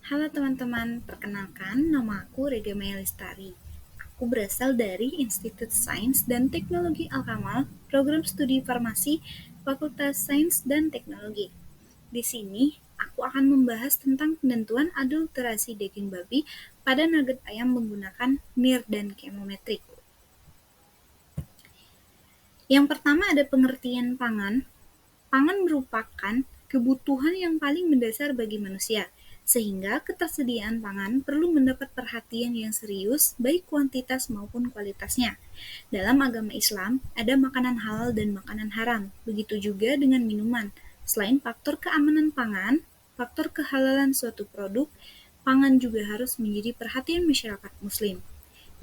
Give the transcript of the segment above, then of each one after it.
Halo teman-teman, perkenalkan nama aku Rega Maya Lestari. Aku berasal dari Institut Sains dan Teknologi Al-Kamal, Program Studi Farmasi, Fakultas Sains dan Teknologi. Di sini, aku akan membahas tentang penentuan adulterasi daging babi pada nugget ayam menggunakan NIR dan chemometrik. Yang pertama ada pengertian pangan. Pangan merupakan kebutuhan yang paling mendasar bagi manusia, sehingga ketersediaan pangan perlu mendapat perhatian yang serius, baik kuantitas maupun kualitasnya. Dalam agama Islam, ada makanan halal dan makanan haram, begitu juga dengan minuman. Selain faktor keamanan pangan, faktor kehalalan suatu produk, pangan juga harus menjadi perhatian masyarakat Muslim.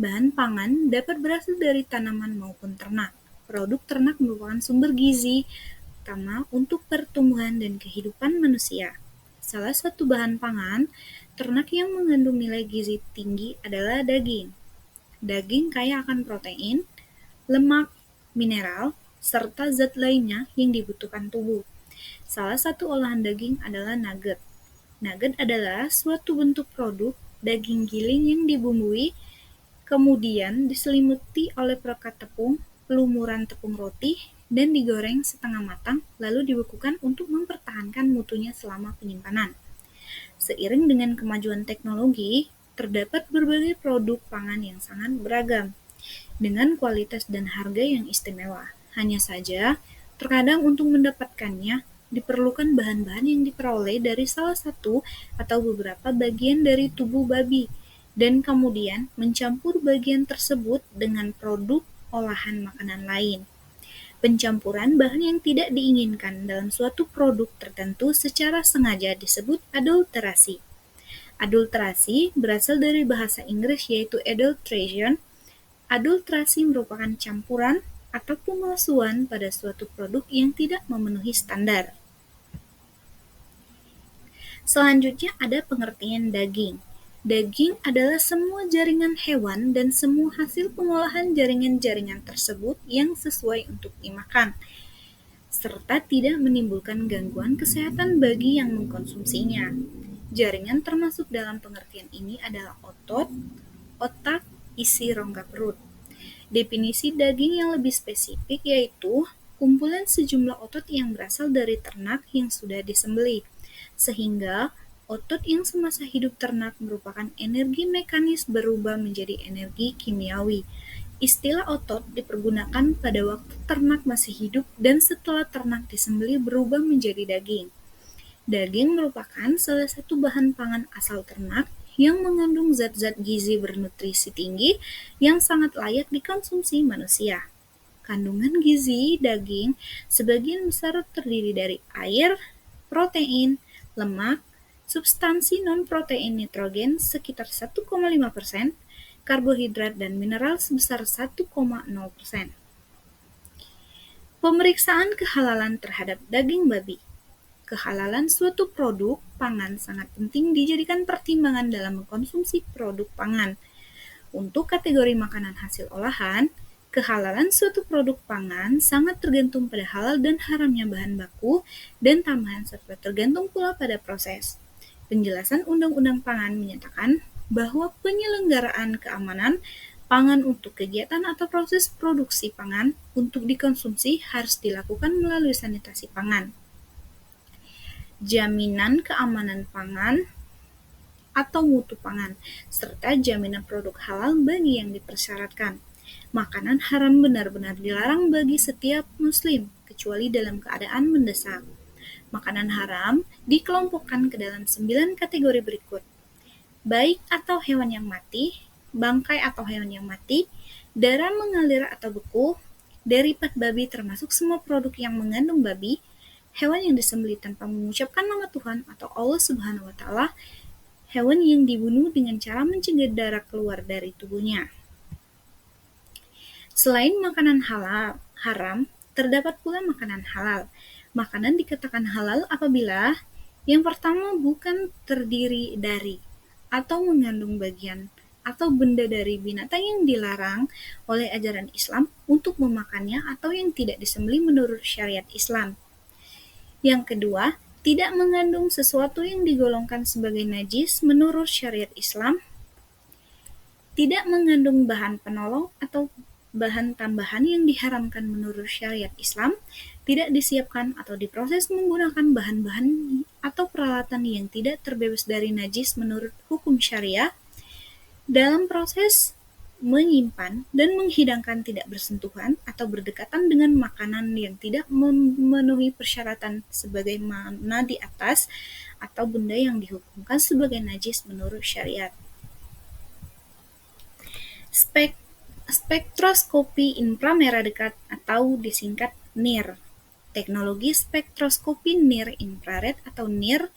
Bahan pangan dapat berasal dari tanaman maupun ternak. Produk ternak merupakan sumber gizi utama untuk pertumbuhan dan kehidupan manusia. Salah satu bahan pangan ternak yang mengandung nilai gizi tinggi adalah daging. Daging kaya akan protein, lemak, mineral, serta zat lainnya yang dibutuhkan tubuh. Salah satu olahan daging adalah nugget. Nugget adalah suatu bentuk produk daging giling yang dibumbui, kemudian diselimuti oleh perekat tepung, lumuran tepung roti, dan digoreng setengah matang, lalu dibekukan untuk mempertahankan mutunya selama penyimpanan. Seiring dengan kemajuan teknologi, terdapat berbagai produk pangan yang sangat beragam, dengan kualitas dan harga yang istimewa. Hanya saja, terkadang untuk mendapatkannya, diperlukan bahan-bahan yang diperoleh dari salah satu atau beberapa bagian dari tubuh babi, dan kemudian mencampur bagian tersebut dengan produk olahan makanan lain. Pencampuran bahan yang tidak diinginkan dalam suatu produk tertentu secara sengaja disebut adulterasi. Adulterasi berasal dari bahasa Inggris yaitu adulteration. Adulterasi merupakan campuran atau pemalsuan pada suatu produk yang tidak memenuhi standar. Selanjutnya ada pengertian daging. Daging adalah semua jaringan hewan dan semua hasil pengolahan jaringan-jaringan tersebut yang sesuai untuk dimakan, serta tidak menimbulkan gangguan kesehatan bagi yang mengkonsumsinya. Jaringan termasuk dalam pengertian ini adalah otot, otak, isi rongga perut. Definisi daging yang lebih spesifik yaitu kumpulan sejumlah otot yang berasal dari ternak yang sudah disembelih, sehingga otot yang semasa hidup ternak merupakan energi mekanis berubah menjadi energi kimiawi. Istilah otot dipergunakan pada waktu ternak masih hidup dan setelah ternak disembelih berubah menjadi daging. Daging merupakan salah satu bahan pangan asal ternak yang mengandung zat-zat gizi bernutrisi tinggi yang sangat layak dikonsumsi manusia. Kandungan gizi daging sebagian besar terdiri dari air, protein, lemak, substansi non-protein nitrogen sekitar 1,5%, karbohidrat dan mineral sebesar 1,0%. Pemeriksaan kehalalan terhadap daging babi. Kehalalan suatu produk pangan sangat penting dijadikan pertimbangan dalam mengkonsumsi produk pangan. Untuk kategori makanan hasil olahan, kehalalan suatu produk pangan sangat tergantung pada halal dan haramnya bahan baku dan tambahan serta tergantung pula pada proses. Penjelasan Undang-Undang Pangan menyatakan bahwa penyelenggaraan keamanan pangan untuk kegiatan atau proses produksi pangan untuk dikonsumsi harus dilakukan melalui sanitasi pangan. Jaminan keamanan pangan atau mutu pangan, serta jaminan produk halal bagi yang dipersyaratkan. Makanan haram benar-benar dilarang bagi setiap muslim, kecuali dalam keadaan mendesak. Makanan haram dikelompokkan ke dalam 9 kategori berikut. Baik atau hewan yang mati, bangkai atau hewan yang mati, darah mengalir atau beku, deripat babi termasuk semua produk yang mengandung babi, hewan yang disembelih tanpa mengucapkan nama Tuhan atau Allah Subhanahu wa taala, hewan yang dibunuh dengan cara mencegah darah keluar dari tubuhnya. Selain makanan halal haram, terdapat pula makanan halal. Makanan dikatakan halal apabila yang pertama bukan terdiri dari atau mengandung bagian atau benda dari binatang yang dilarang oleh ajaran Islam untuk memakannya atau yang tidak disembelih menurut syariat Islam. Yang kedua, tidak mengandung sesuatu yang digolongkan sebagai najis menurut syariat Islam, tidak mengandung bahan penolong atau bahan tambahan yang diharamkan menurut syariat Islam, tidak disiapkan atau diproses menggunakan bahan-bahan atau peralatan yang tidak terbebas dari najis menurut hukum syariah, dalam proses menyimpan dan menghidangkan tidak bersentuhan atau berdekatan dengan makanan yang tidak memenuhi persyaratan sebagaimana di atas, atau benda yang dihukumkan sebagai najis menurut syariat. Spektroskopi inframerah dekat atau disingkat NIR. Teknologi spektroskopi NIR infrared atau NIR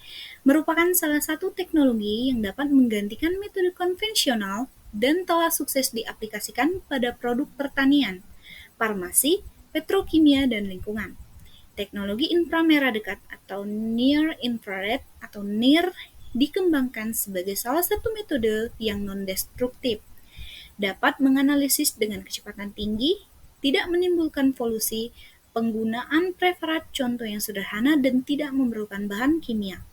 merupakan salah satu teknologi yang dapat menggantikan metode konvensional dan telah sukses diaplikasikan pada produk pertanian, farmasi, petrokimia, dan lingkungan. Teknologi inframerah dekat atau Near Infrared atau NIR dikembangkan sebagai salah satu metode yang non-destruktif, dapat menganalisis dengan kecepatan tinggi, tidak menimbulkan polusi, penggunaan preparat contoh yang sederhana dan tidak memerlukan bahan kimia.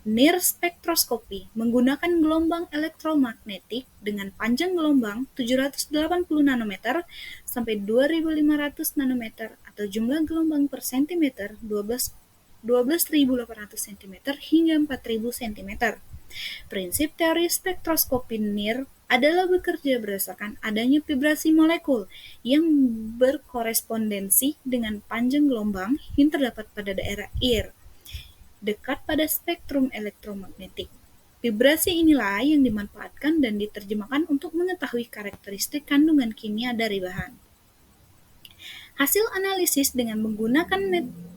NIR spektroskopi menggunakan gelombang elektromagnetik dengan panjang gelombang 780 nanometer sampai 2500 nanometer atau jumlah gelombang per sentimeter 12.800 cm hingga 4.000 cm. Prinsip teori spektroskopi NIR adalah bekerja berdasarkan adanya vibrasi molekul yang berkorespondensi dengan panjang gelombang yang terdapat pada daerah IR dekat pada spektrum elektromagnetik. Vibrasi inilah yang dimanfaatkan dan diterjemahkan untuk mengetahui karakteristik kandungan kimia dari bahan. Hasil analisis dengan menggunakan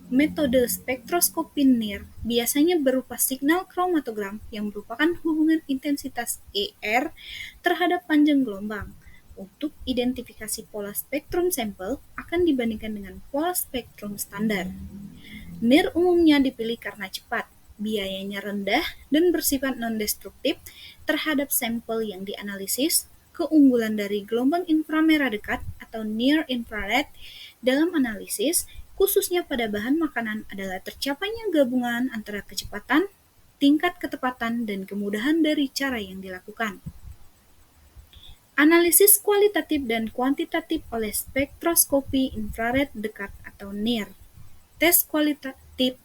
metode spektroskopi NIR biasanya berupa signal kromatogram yang merupakan hubungan intensitas ER terhadap panjang gelombang. Untuk identifikasi pola spektrum sampel akan dibandingkan dengan pola spektrum standar. NIR umumnya dipilih karena cepat, biayanya rendah, dan bersifat non-destruktif terhadap sampel yang dianalisis. Keunggulan dari gelombang inframerah dekat atau Near Infrared dalam analisis, khususnya pada bahan makanan, adalah tercapainya gabungan antara kecepatan, tingkat ketepatan, dan kemudahan dari cara yang dilakukan. Analisis kualitatif dan kuantitatif oleh spektroskopi infrared dekat atau NIR. Tes kualitatif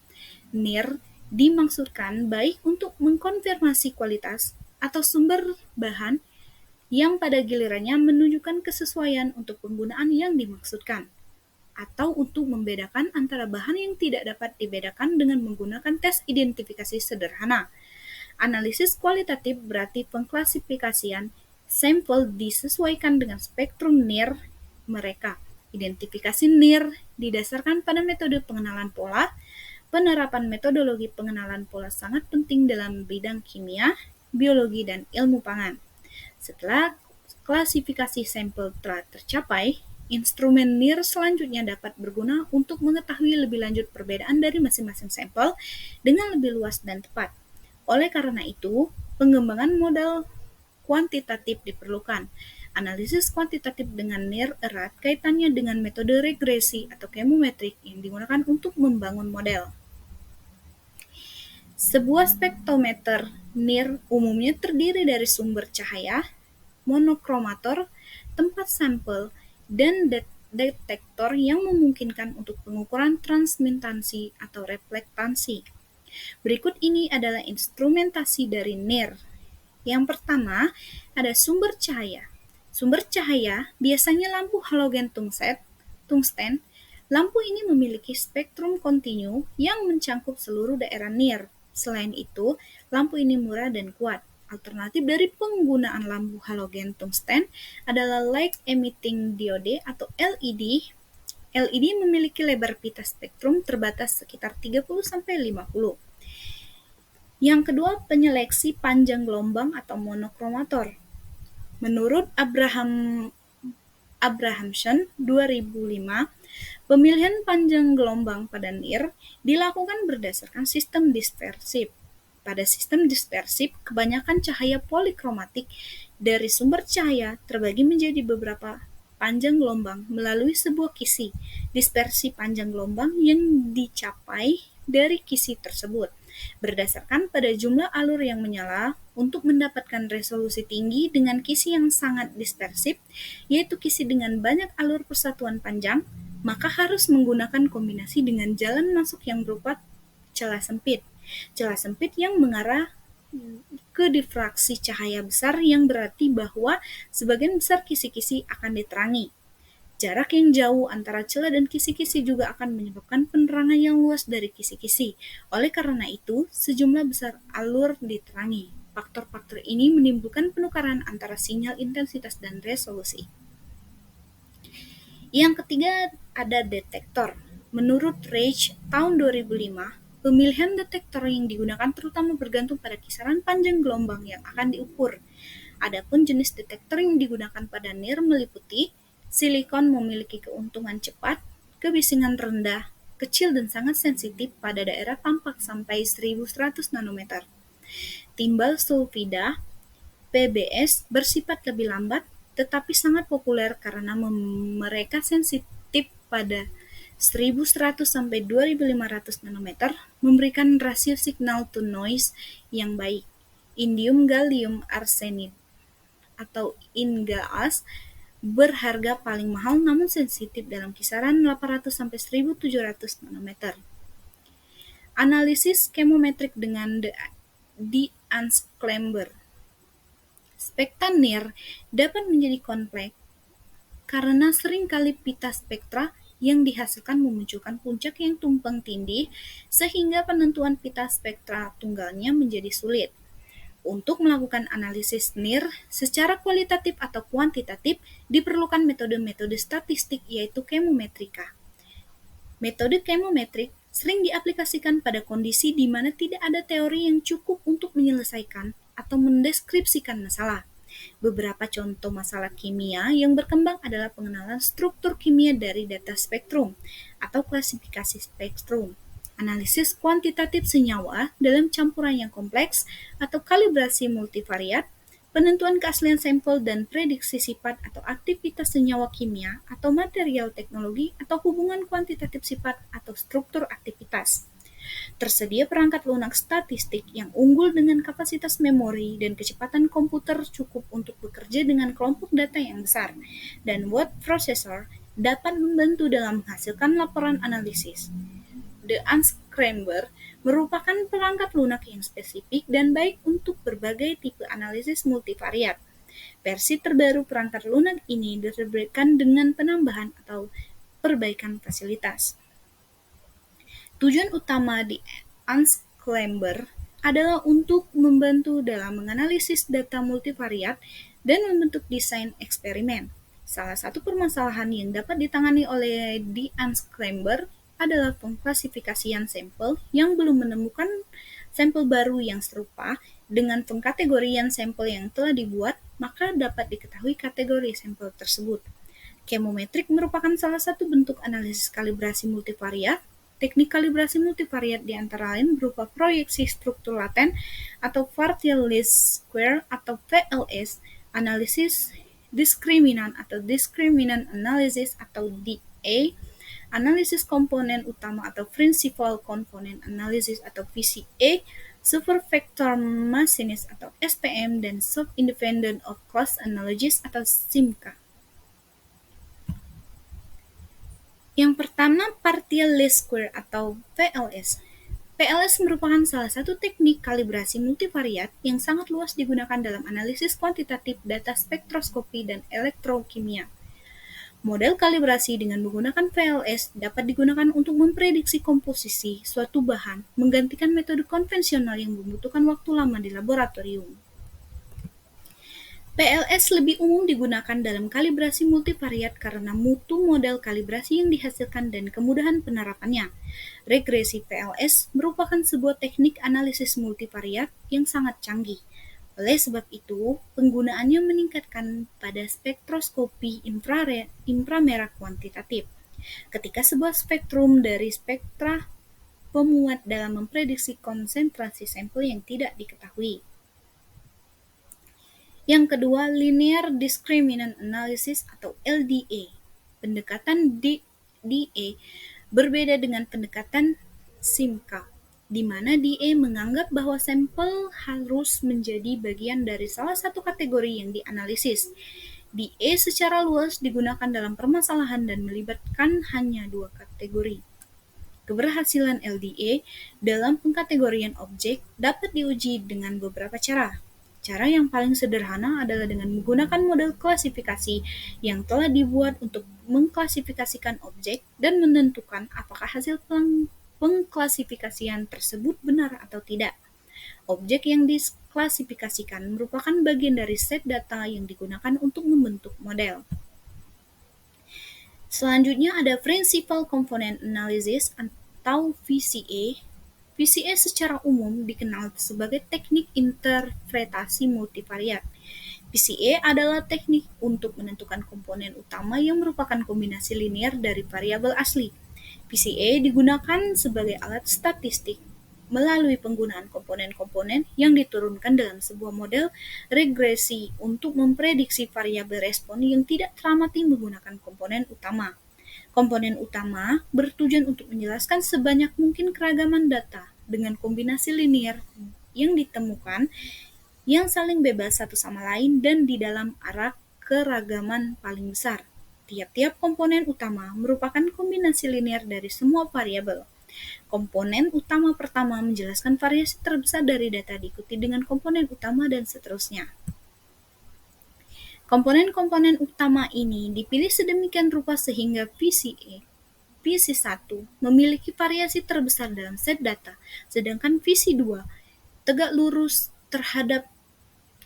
NIR dimaksudkan baik untuk mengkonfirmasi kualitas atau sumber bahan yang pada gilirannya menunjukkan kesesuaian untuk penggunaan yang dimaksudkan, atau untuk membedakan antara bahan yang tidak dapat dibedakan dengan menggunakan tes identifikasi sederhana. Analisis kualitatif berarti pengklasifikasian sampel disesuaikan dengan spektrum NIR mereka. Identifikasi NIR didasarkan pada metode pengenalan pola. Penerapan metodologi pengenalan pola sangat penting dalam bidang kimia, biologi, dan ilmu pangan. Setelah klasifikasi sampel telah tercapai, instrumen NIR selanjutnya dapat berguna untuk mengetahui lebih lanjut perbedaan dari masing-masing sampel dengan lebih luas dan tepat. Oleh karena itu, pengembangan model kuantitatif diperlukan. Analisis kuantitatif dengan NIR erat kaitannya dengan metode regresi atau chemometrik yang digunakan untuk membangun model. Sebuah spektrometer NIR umumnya terdiri dari sumber cahaya, monokromator, tempat sampel, dan detektor yang memungkinkan untuk pengukuran transmittansi atau reflektansi. Berikut ini adalah instrumentasi dari NIR. Yang pertama, ada sumber cahaya. Sumber cahaya biasanya lampu halogen tungsten. Lampu ini memiliki spektrum kontinu yang mencangkup seluruh daerah NIR. Selain itu, lampu ini murah dan kuat. Alternatif dari penggunaan lampu halogen tungsten adalah light emitting diode atau LED. LED memiliki lebar pita spektrum terbatas sekitar 30-50. Yang kedua, penyeleksi panjang gelombang atau monokromator. Menurut Abrahamson 2005, pemilihan panjang gelombang pada NIR dilakukan berdasarkan sistem dispersif. Pada sistem dispersif, kebanyakan cahaya polikromatik dari sumber cahaya terbagi menjadi beberapa panjang gelombang melalui sebuah kisi. Dispersi panjang gelombang yang dicapai dari kisi tersebut, berdasarkan pada jumlah alur yang menyala untuk mendapatkan resolusi tinggi dengan kisi yang sangat dispersif, yaitu kisi dengan banyak alur persatuan panjang, maka harus menggunakan kombinasi dengan jalan masuk yang berupa celah sempit. Celah sempit yang mengarah ke difraksi cahaya besar yang berarti bahwa sebagian besar kisi-kisi akan diterangi. Jarak yang jauh antara celah dan kisi-kisi juga akan menyebabkan penerangan yang luas dari kisi-kisi. Oleh karena itu, sejumlah besar alur diterangi. Faktor-faktor ini menimbulkan penukaran antara sinyal intensitas dan resolusi. Yang ketiga ada detektor. Menurut Reich tahun 2005, pemilihan detektor yang digunakan terutama bergantung pada kisaran panjang gelombang yang akan diukur. Adapun jenis detektor yang digunakan pada NIR meliputi silikon memiliki keuntungan cepat, kebisingan rendah, kecil dan sangat sensitif pada daerah tampak sampai 1100 nanometer. Timbal sulfida PBS bersifat lebih lambat, tetapi sangat populer karena mereka sensitif pada 1100 sampai 2500 nanometer, memberikan rasio signal to noise yang baik. Indium gallium arsenide atau InGaAs berharga paling mahal namun sensitif dalam kisaran 800 sampai 1700 nanometer. Analisis chemometrik dengan Ansclamber. Spektra NIR dapat menjadi kompleks karena seringkali pita spektra yang dihasilkan memunculkan puncak yang tumpang tindih sehingga penentuan pita spektra tunggalnya menjadi sulit. Untuk melakukan analisis NIR secara kualitatif atau kuantitatif diperlukan metode-metode statistik yaitu chemometrika. Metode chemometrik sering diaplikasikan pada kondisi di mana tidak ada teori yang cukup untuk menyelesaikan atau mendeskripsikan masalah. Beberapa contoh masalah kimia yang berkembang adalah pengenalan struktur kimia dari data spektrum atau klasifikasi spektrum, analisis kuantitatif senyawa dalam campuran yang kompleks atau kalibrasi multivariat, penentuan keaslian sampel dan prediksi sifat atau aktivitas senyawa kimia atau material teknologi atau hubungan kuantitatif sifat atau struktur aktivitas. Tersedia perangkat lunak statistik yang unggul dengan kapasitas memori dan kecepatan komputer cukup untuk bekerja dengan kelompok data yang besar, dan word processor dapat membantu dalam menghasilkan laporan analisis. The Unscramber merupakan perangkat lunak yang spesifik dan baik untuk berbagai tipe analisis multivariat. Versi terbaru perangkat lunak ini diterbitkan dengan penambahan atau perbaikan fasilitas. Tujuan utama di Unscramber adalah untuk membantu dalam menganalisis data multivariat dan membentuk desain eksperimen. Salah satu permasalahan yang dapat ditangani oleh The Unscramber adalah pengklasifikasian sampel yang belum menemukan sampel baru yang serupa. Dengan pengkategorian sampel yang telah dibuat, maka dapat diketahui kategori sampel tersebut. Chemometrik merupakan salah satu bentuk analisis kalibrasi multivariat. Teknik kalibrasi multivariat di antara lain berupa proyeksi struktur laten atau partial least square atau PLS, analisis diskriminan atau discriminant analysis atau DA, analisis komponen utama atau principal component analysis atau VCA, supervector machinist atau SPM, dan sub-independent of class analysis atau SIMCA. Yang pertama, partial least square atau PLS. PLS merupakan salah satu teknik kalibrasi multivariat yang sangat luas digunakan dalam analisis kuantitatif data spektroskopi dan elektrokimia. Model kalibrasi dengan menggunakan PLS dapat digunakan untuk memprediksi komposisi suatu bahan, menggantikan metode konvensional yang membutuhkan waktu lama di laboratorium. PLS lebih umum digunakan dalam kalibrasi multivariat karena mutu model kalibrasi yang dihasilkan dan kemudahan penerapannya. Regresi PLS merupakan sebuah teknik analisis multivariat yang sangat canggih. Oleh sebab itu, penggunaannya meningkatkan pada spektroskopi inframerah kuantitatif. Ketika sebuah spektrum dari spektra pemuat dalam memprediksi konsentrasi sampel yang tidak diketahui. Yang kedua, Linear Discriminant Analysis atau LDA. Pendekatan DA berbeda dengan pendekatan SIMCA, di mana DA menganggap bahwa sampel harus menjadi bagian dari salah satu kategori yang dianalisis. DA secara luas digunakan dalam permasalahan dan melibatkan hanya dua kategori. Keberhasilan LDA dalam pengkategorian objek dapat diuji dengan beberapa cara. Cara yang paling sederhana adalah dengan menggunakan model klasifikasi yang telah dibuat untuk mengklasifikasikan objek dan menentukan apakah hasil pengklasifikasian tersebut benar atau tidak. Objek yang diklasifikasikan merupakan bagian dari set data yang digunakan untuk membentuk model. Selanjutnya ada Principal Component Analysis atau VCA. VCA secara umum dikenal sebagai teknik interpretasi multivariat. VCA adalah teknik untuk menentukan komponen utama yang merupakan kombinasi linear dari variabel asli. VCA digunakan sebagai alat statistik melalui penggunaan komponen-komponen yang diturunkan dalam sebuah model regresi untuk memprediksi variabel respon yang tidak teramati menggunakan komponen utama. Komponen utama bertujuan untuk menjelaskan sebanyak mungkin keragaman data dengan kombinasi linear yang ditemukan yang saling bebas satu sama lain dan di dalam arah keragaman paling besar. Tiap-tiap komponen utama merupakan kombinasi linear dari semua variabel. Komponen utama pertama menjelaskan variasi terbesar dari data diikuti dengan komponen utama dan seterusnya. Komponen-komponen utama ini dipilih sedemikian rupa sehingga VC1 memiliki variasi terbesar dalam set data, sedangkan VC2 tegak lurus terhadap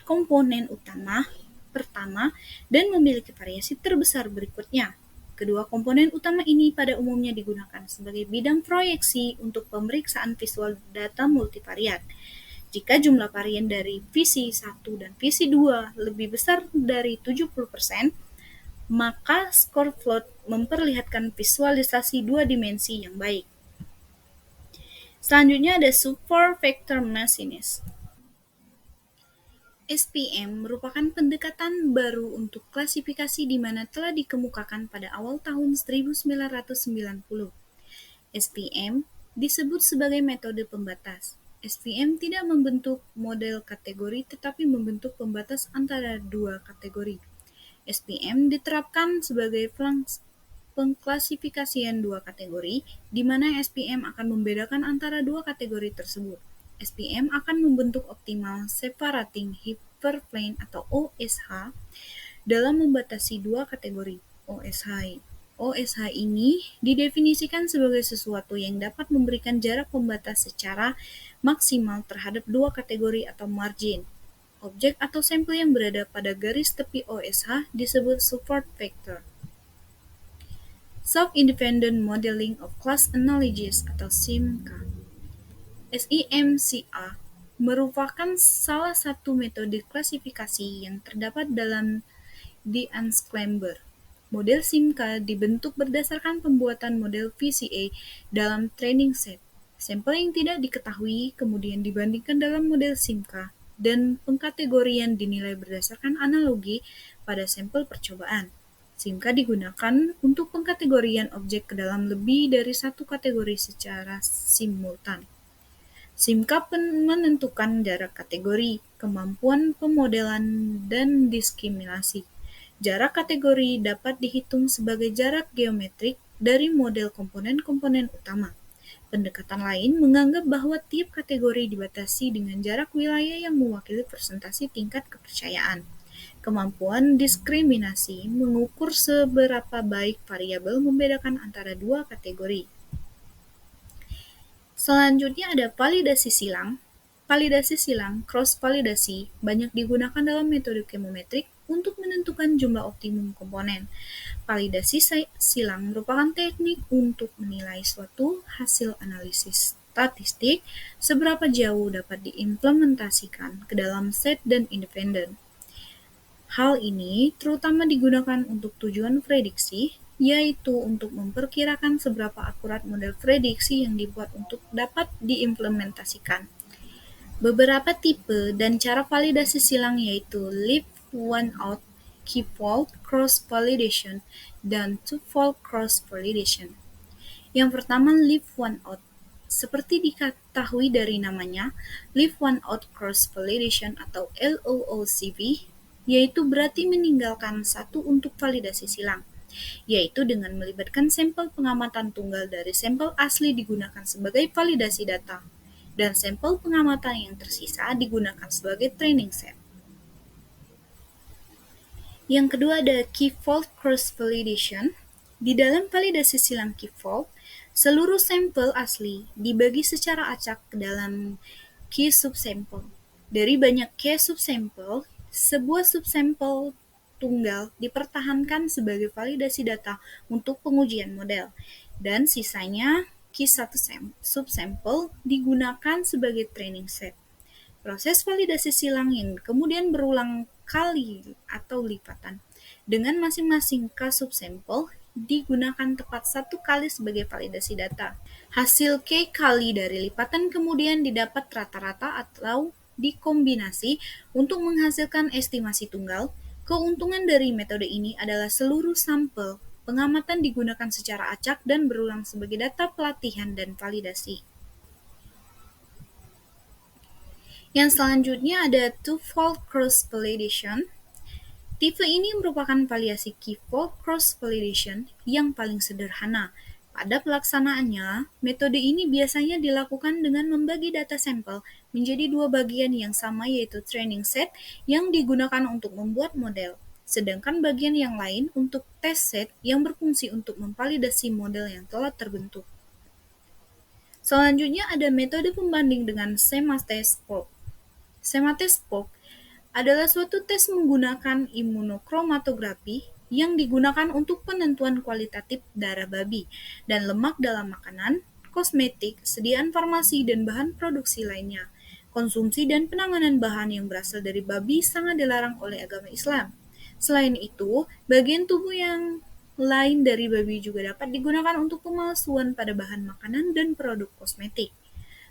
komponen utama pertama dan memiliki variasi terbesar berikutnya. Kedua komponen utama ini pada umumnya digunakan sebagai bidang proyeksi untuk pemeriksaan visual data multivariat. Jika jumlah varian dari VC1 dan VC2 lebih besar dari 70%, maka score plot memperlihatkan visualisasi dua dimensi yang baik. Selanjutnya ada Support Vector Machines. SPM merupakan pendekatan baru untuk klasifikasi di mana telah dikemukakan pada awal tahun 1990. SPM disebut sebagai metode pembatas. SPM tidak membentuk model kategori tetapi membentuk pembatas antara dua kategori. SPM diterapkan sebagai pengklasifikasian dua kategori, di mana SPM akan membedakan antara dua kategori tersebut. SPM akan membentuk Optimal Separating Hyperplane atau OSH dalam membatasi dua kategori OSH. OSH ini didefinisikan sebagai sesuatu yang dapat memberikan jarak pembatas secara maksimal terhadap dua kategori atau margin. Objek atau sampel yang berada pada garis tepi OSH disebut support vector. Self-Independent Modeling of Class Analogies atau SIMCA. SIMCA merupakan salah satu metode klasifikasi yang terdapat dalam The Unscramble. Model SIMCA dibentuk berdasarkan pembuatan model VCA dalam training set. Sampel yang tidak diketahui kemudian dibandingkan dalam model SIMCA dan pengkategorian dinilai berdasarkan analogi pada sampel percobaan. SIMCA digunakan untuk pengkategorian objek ke dalam lebih dari satu kategori secara simultan. SIMCA menentukan jarak kategori, kemampuan pemodelan, dan diskriminasi. Jarak kategori dapat dihitung sebagai jarak geometrik dari model komponen-komponen utama. Pendekatan lain menganggap bahwa tiap kategori dibatasi dengan jarak wilayah yang mewakili persentase tingkat kepercayaan. Kemampuan diskriminasi mengukur seberapa baik variabel membedakan antara dua kategori. Selanjutnya ada validasi silang. Validasi silang, cross-validasi, banyak digunakan dalam metode chemometrik untuk menentukan jumlah optimum komponen. Validasi silang merupakan teknik untuk menilai suatu hasil analisis statistik seberapa jauh dapat diimplementasikan ke dalam set dan independen. Hal ini terutama digunakan untuk tujuan prediksi, yaitu untuk memperkirakan seberapa akurat model prediksi yang dibuat untuk dapat diimplementasikan. Beberapa tipe dan cara validasi silang yaitu leave one out, k-fold cross-validation, dan two-fold cross-validation. Yang pertama, leave one out. Seperti diketahui dari namanya, Leave One Out Cross Validation atau LOOCV, yaitu berarti meninggalkan satu untuk validasi silang, yaitu dengan melibatkan sampel pengamatan tunggal dari sampel asli digunakan sebagai validasi data, dan sampel pengamatan yang tersisa digunakan sebagai training set. Yang kedua ada key-fault cross-validation. Di dalam validasi silang key-fault, seluruh sampel asli dibagi secara acak ke dalam key subsample. Dari banyak key subsample, sebuah subsample tunggal dipertahankan sebagai validasi data untuk pengujian model, dan sisanya key satu subsample digunakan sebagai training set. Proses validasi silang yang kemudian berulang kali atau lipatan dengan masing-masing K-subsampel digunakan tepat satu kali sebagai validasi data. Hasil K kali dari lipatan kemudian didapat rata-rata atau dikombinasi untuk menghasilkan estimasi tunggal. Keuntungan dari metode ini adalah seluruh sampel pengamatan digunakan secara acak dan berulang sebagai data pelatihan dan validasi. Yang selanjutnya ada two-fold cross-validation. Tipe ini merupakan variasi key-fold cross-validation yang paling sederhana. Pada pelaksanaannya, metode ini biasanya dilakukan dengan membagi data sampel menjadi dua bagian yang sama, yaitu training set yang digunakan untuk membuat model, sedangkan bagian yang lain untuk test set yang berfungsi untuk memvalidasi model yang telah terbentuk. Selanjutnya ada metode pembanding dengan sematese probe. Sematese probe adalah suatu tes menggunakan imunokromatografi yang digunakan untuk penentuan kualitatif darah babi dan lemak dalam makanan, kosmetik, sediaan farmasi, dan bahan produksi lainnya. Konsumsi dan penanganan bahan yang berasal dari babi sangat dilarang oleh agama Islam. Selain itu, bagian tubuh yang lain dari babi juga dapat digunakan untuk pemalsuan pada bahan makanan dan produk kosmetik.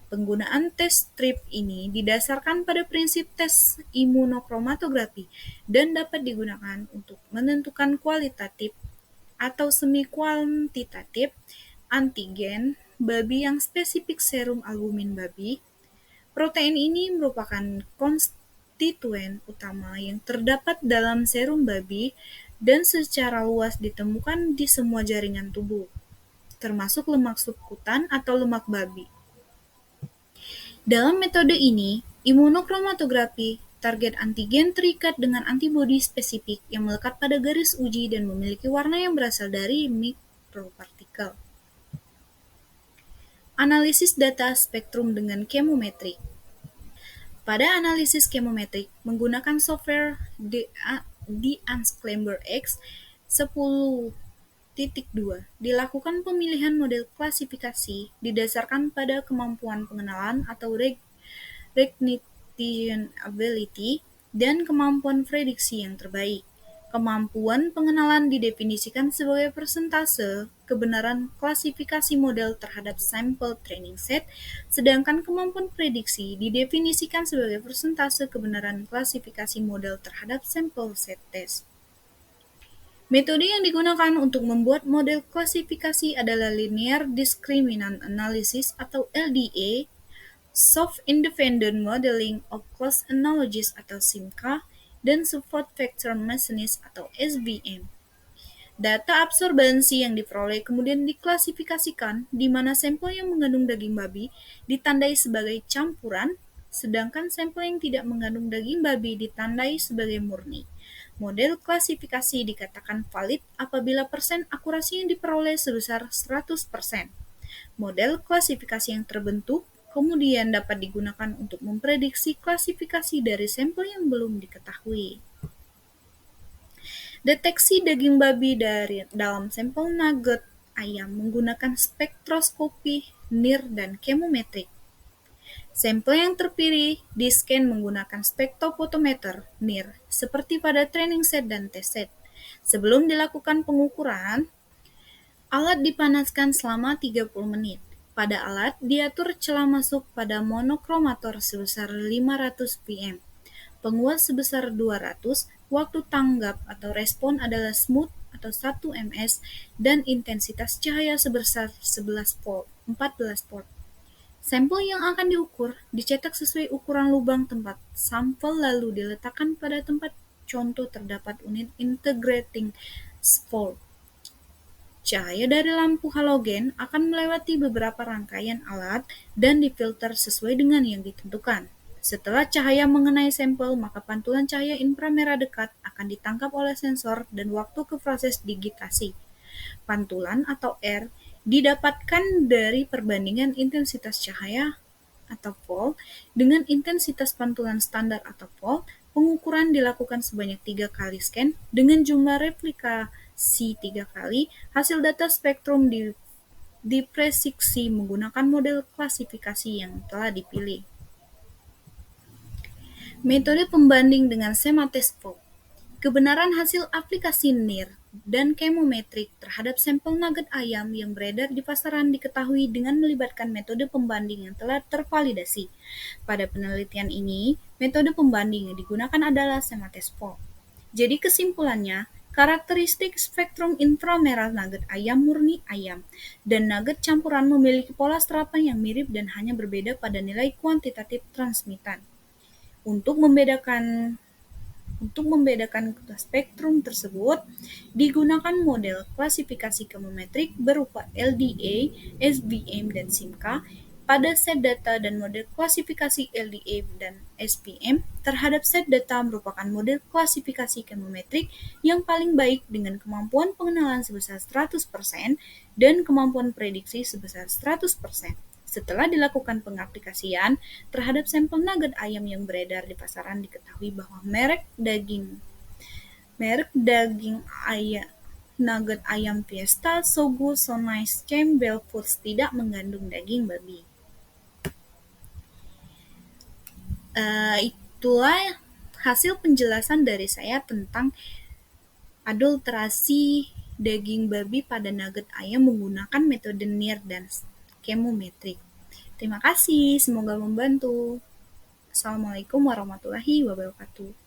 Penggunaan tes strip ini didasarkan pada prinsip tes imunokromatografi dan dapat digunakan untuk menentukan kualitatif atau semi-kuantitatif antigen babi yang spesifik serum albumin babi. Protein ini merupakan konstituen utama yang terdapat dalam serum babi dan secara luas ditemukan di semua jaringan tubuh, termasuk lemak subkutan atau lemak babi. Dalam metode ini, imunokromatografi target antigen terikat dengan antibodi spesifik yang melekat pada garis uji dan memiliki warna yang berasal dari mikropartikel. Analisis data spektrum dengan chemometrik. Pada analisis chemometrik menggunakan software Unsclamber X 10.2 dilakukan pemilihan model klasifikasi didasarkan pada kemampuan pengenalan atau recognition ability dan kemampuan prediksi yang terbaik. Kemampuan pengenalan didefinisikan sebagai persentase kebenaran klasifikasi model terhadap sampel training set, sedangkan kemampuan prediksi didefinisikan sebagai persentase kebenaran klasifikasi model terhadap sampel set test. Metode yang digunakan untuk membuat model klasifikasi adalah Linear Discriminant Analysis atau LDA, Soft Independent Modeling of Close Analogies atau SIMCA, dan Support Vector Machines atau SVM. Data absorbansi yang diperoleh kemudian diklasifikasikan di mana sampel yang mengandung daging babi ditandai sebagai campuran, sedangkan sampel yang tidak mengandung daging babi ditandai sebagai murni. Model klasifikasi dikatakan valid apabila persen akurasi yang diperoleh sebesar 100%. Model klasifikasi yang terbentuk kemudian dapat digunakan untuk memprediksi klasifikasi dari sampel yang belum diketahui. Deteksi daging babi dari dalam sampel nugget ayam menggunakan spektroskopi, NIR, dan chemometrik. Sampel yang terpilih di-scan menggunakan spektrofotometer (NIR) seperti pada training set dan test set. Sebelum dilakukan pengukuran, alat dipanaskan selama 30 menit. Pada alat, diatur celah masuk pada monokromator sebesar 500 pm, penguat sebesar 200, waktu tanggap atau respon adalah smooth atau 1 ms, dan intensitas cahaya sebesar 14 volt. Sampel yang akan diukur dicetak sesuai ukuran lubang tempat sampel lalu diletakkan pada tempat contoh terdapat unit integrating spot. Cahaya dari lampu halogen akan melewati beberapa rangkaian alat dan difilter sesuai dengan yang ditentukan. Setelah cahaya mengenai sampel, maka pantulan cahaya inframerah dekat akan ditangkap oleh sensor dan waktu ke proses digitasi. Pantulan atau R didapatkan dari perbandingan intensitas cahaya atau volt dengan intensitas pantulan standar atau volt. Pengukuran dilakukan sebanyak 3 kali scan dengan jumlah replikasi 3 kali. Hasil data spektrum dipresiksi menggunakan model klasifikasi yang telah dipilih. Metode pembanding dengan semateskop. Kebenaran hasil aplikasi NIR dan chemometrik terhadap sampel nugget ayam yang beredar di pasaran diketahui dengan melibatkan metode pembanding yang telah tervalidasi. Pada penelitian ini, metode pembanding yang digunakan adalah semateskop. Jadi kesimpulannya, karakteristik spektrum inframerah nugget ayam murni ayam dan nugget campuran memiliki pola serapan yang mirip dan hanya berbeda pada nilai kuantitatif transmitan. Untuk membedakan spektrum tersebut, digunakan model klasifikasi chemometrik berupa LDA, SBM, dan SIMCA pada set data dan model klasifikasi LDA dan SPM terhadap set data merupakan model klasifikasi chemometrik yang paling baik dengan kemampuan pengenalan sebesar 100% dan kemampuan prediksi sebesar 100%. Setelah dilakukan pengaplikasian terhadap sampel nugget ayam yang beredar di pasaran, diketahui bahwa merek daging ayam nugget ayam Fiesta, Sogo, Sonnies, Campbell Foods tidak mengandung daging babi. Itulah hasil penjelasan dari saya tentang adulterasi daging babi pada nugget ayam menggunakan metode NIR dan chemometrik. Terima kasih, semoga membantu. Assalamualaikum warahmatullahi wabarakatuh.